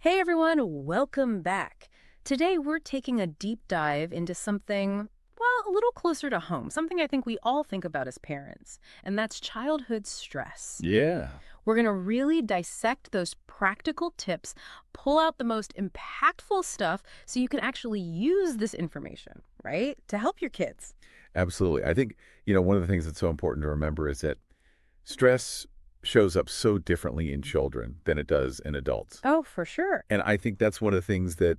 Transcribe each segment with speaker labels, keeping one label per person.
Speaker 1: Hey everyone, welcome back. Today we're taking a deep dive into something, well, a little closer to home, something I think we all think about as parents, and that's childhood stress.
Speaker 2: Yeah.
Speaker 1: We're going to really dissect those practical tips, pull out the most impactful stuff so you can actually use this information, right, to help your kids.
Speaker 2: Absolutely. I think, one of the things that's so important to remember is that stress shows up so differently in children than it does in adults.
Speaker 1: Oh, for sure.
Speaker 2: And I think that's one of the things that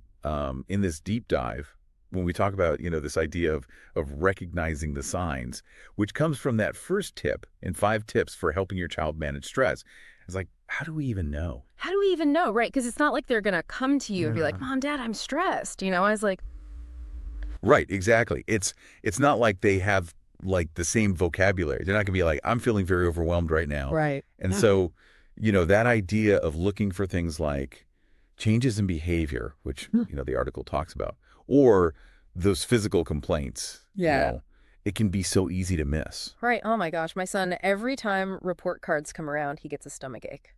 Speaker 2: in this deep dive, when we talk about, this idea of recognizing the signs, which comes from that first tip in 5 tips for helping your child manage stress. It's like, how do we even know?
Speaker 1: How do we even know, right? Because it's not like they're going to come to you and be like,
Speaker 2: Yeah.
Speaker 1: Mom, Dad, I'm stressed. I was like,
Speaker 2: Right, exactly. It's not like they have like the same vocabulary. They're not gonna be like, I'm feeling very overwhelmed right now.
Speaker 1: right.
Speaker 2: And
Speaker 1: Yeah.
Speaker 2: so, that idea of looking for things like changes in behavior, which, the article talks about, or those physical complaints,
Speaker 1: Yeah.
Speaker 2: it can be so easy to miss.
Speaker 1: Right. Oh my gosh. My son, every time report cards come around, he gets a stomach ache.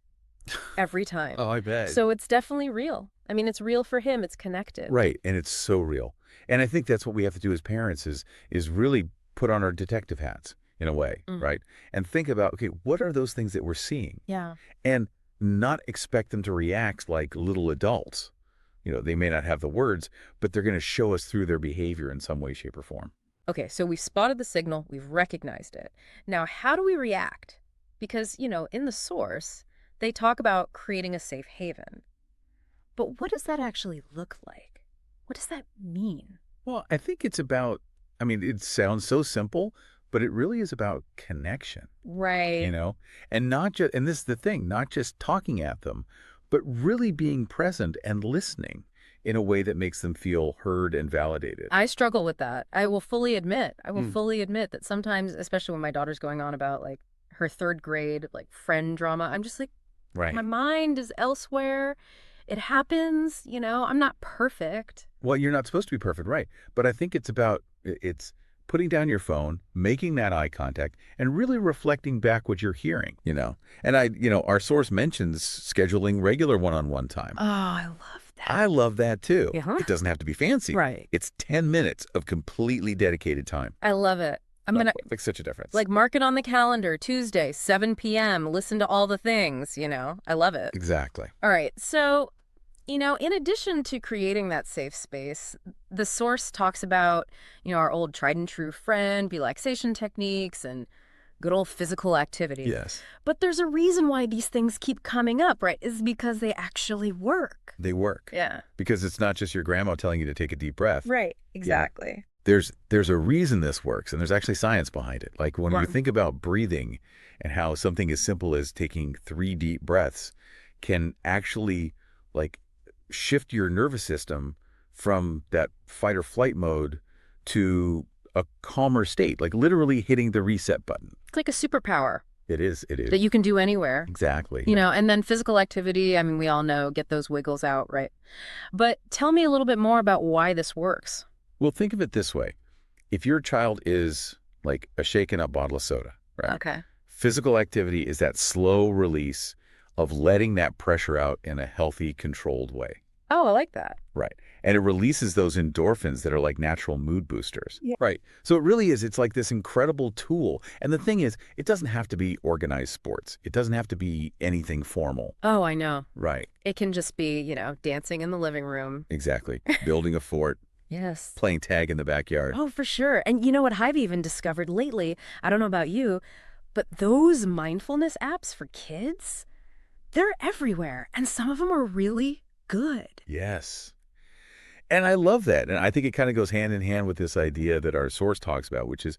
Speaker 1: Every time.
Speaker 2: Oh, I bet.
Speaker 1: So it's definitely real. I mean, it's real for him. It's connected.
Speaker 2: Right, and it's so real. And I think that's what we have to do as parents is really put on our detective hats in a way,
Speaker 1: Mm.
Speaker 2: right? And think about, okay, what are those things that we're seeing?
Speaker 1: Yeah.
Speaker 2: And not expect them to react like little adults. They may not have the words, but they're going to show us through their behavior in some way, shape, or form.
Speaker 1: Okay. So we've spotted the signal. We've recognized it. Now, how do we react? Because, in the source, they talk about creating a safe haven. But what does that actually look like? What does that mean?
Speaker 2: Well, I think it's about, I mean, it sounds so simple, but it really is about connection,
Speaker 1: Right.
Speaker 2: and not just, and this is the thing, not just talking at them, but really being present and listening in a way that makes them feel heard and validated.
Speaker 1: I struggle with that. I will fully admit. I will
Speaker 2: Mm.
Speaker 1: fully admit that sometimes, especially when my daughter's going on about like her third grade, like friend drama, I'm just like,
Speaker 2: Right.
Speaker 1: my mind is elsewhere. It happens, I'm not perfect.
Speaker 2: Well, you're not supposed to be perfect, right? But I think it's about it's putting down your phone, making that eye contact, and really reflecting back what you're hearing. And our source mentions scheduling regular one-on-one time.
Speaker 1: Oh, I love that.
Speaker 2: I love that too.
Speaker 1: Yeah.
Speaker 2: It doesn't have to be fancy.
Speaker 1: Right.
Speaker 2: It's 10 minutes of completely dedicated time.
Speaker 1: I love it. I'm
Speaker 2: That
Speaker 1: going to
Speaker 2: makes such a difference.
Speaker 1: like mark it on the calendar, Tuesday, 7 p.m. Listen to all the things, I love it.
Speaker 2: Exactly.
Speaker 1: All right. So, in addition to creating that safe space, the source talks about, our old tried and true friend, relaxation techniques, and good old physical activity.
Speaker 2: Yes.
Speaker 1: But there's a reason why these things keep coming up, right? Is because they actually work.
Speaker 2: They work.
Speaker 1: Yeah.
Speaker 2: Because it's not just your grandma telling you to take a deep breath.
Speaker 1: Right. Exactly.
Speaker 2: There's a reason this works, and there's actually science behind it. Like when you
Speaker 1: Right.
Speaker 2: think about breathing and how something as simple as taking 3 deep breaths can actually like shift your nervous system from that fight or flight mode to a calmer state, like literally hitting the reset button.
Speaker 1: It's like a superpower
Speaker 2: It is.
Speaker 1: that you can do anywhere.
Speaker 2: Exactly.
Speaker 1: And then physical activity, I mean, we all know, get those wiggles out, right? But tell me a little bit more about why this works.
Speaker 2: Well, think of it this way. If your child is like a shaken up bottle of soda, right?
Speaker 1: Okay.
Speaker 2: Physical activity is that slow release of letting that pressure out in a healthy, controlled way.
Speaker 1: Oh, I like that.
Speaker 2: Right. And it releases those endorphins that are like natural mood boosters.
Speaker 1: Yeah.
Speaker 2: Right. So it really is, it's like this incredible tool. And the thing is, it doesn't have to be organized sports. It doesn't have to be anything formal.
Speaker 1: Oh, I know.
Speaker 2: Right.
Speaker 1: It can just be, dancing in the living room.
Speaker 2: Exactly. Building a fort,
Speaker 1: Yes.
Speaker 2: playing tag in the backyard.
Speaker 1: Oh, for sure. And you know what I've even discovered lately? I don't know about you, but those mindfulness apps for kids, they're everywhere. And some of them are really good.
Speaker 2: Yes. And I love that. And I think it kind of goes hand in hand with this idea that our source talks about, which is,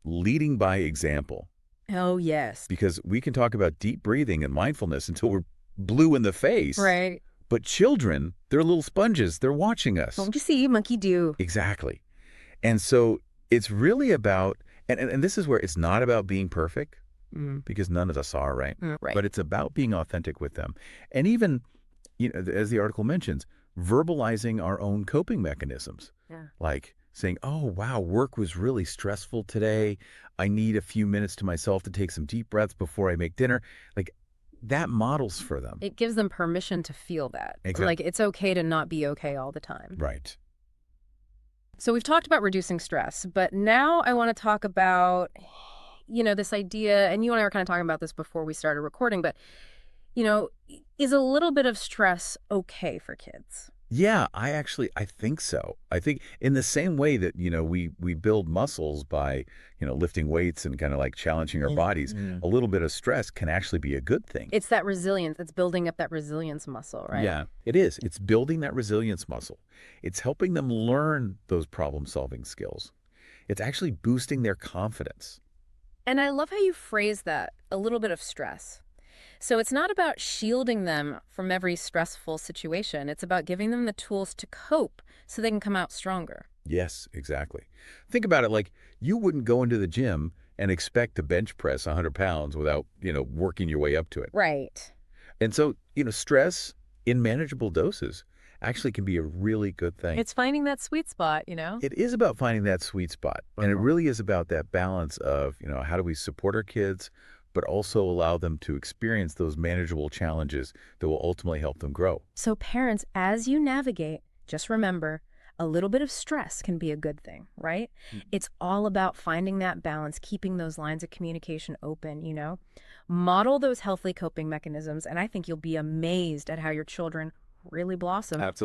Speaker 2: leading by example.
Speaker 1: Oh, yes.
Speaker 2: Because we can talk about deep breathing and mindfulness until we're blue in the face.
Speaker 1: Right.
Speaker 2: But children, they're little sponges. They're watching us.
Speaker 1: Don't you see, monkey do?
Speaker 2: Exactly. And so it's really about, and this is where it's not about being perfect, because none of us are, right?
Speaker 1: Right.
Speaker 2: But it's about being authentic with them. And even, as the article mentions, verbalizing our own coping mechanisms.
Speaker 1: Yeah.
Speaker 2: Like saying, oh, wow, work was really stressful today. I need a few minutes to myself to take some deep breaths before I make dinner. Like that models for them.
Speaker 1: It gives them permission to feel that. Like,
Speaker 2: Exactly.
Speaker 1: it's okay to not be okay all the time.
Speaker 2: Right.
Speaker 1: So we've talked about reducing stress, but now I want to talk about, this idea, and you and I were kind of talking about this before we started recording, but, is a little bit of stress okay for kids?
Speaker 2: Yeah, I think so. I think in the same way that, we build muscles by, lifting weights and kind of like challenging our bodies, a little bit of stress can actually be a good thing.
Speaker 1: It's that resilience. It's building up that resilience muscle, right?
Speaker 2: Yeah, it is. It's building that resilience muscle. It's helping them learn those problem-solving skills. It's actually boosting their confidence.
Speaker 1: And I love how you phrase that, a little bit of stress. So it's not about shielding them from every stressful situation. It's about giving them the tools to cope so they can come out stronger.
Speaker 2: Yes, exactly. Think about it like you wouldn't go into the gym and expect to bench press 100 pounds without, working your way up to it.
Speaker 1: Right.
Speaker 2: And so, stress in manageable doses actually can be a really good thing.
Speaker 1: It's finding that sweet spot.
Speaker 2: It is about finding that sweet spot. And it really is about that balance of, how do we support our kids, but also allow them to experience those manageable challenges that will ultimately help them grow.
Speaker 1: So parents, as you navigate, just remember, a little bit of stress can be a good thing, right? It's all about finding that balance, keeping those lines of communication open. Model those healthy coping mechanisms, and I think you'll be amazed at how your children really blossom.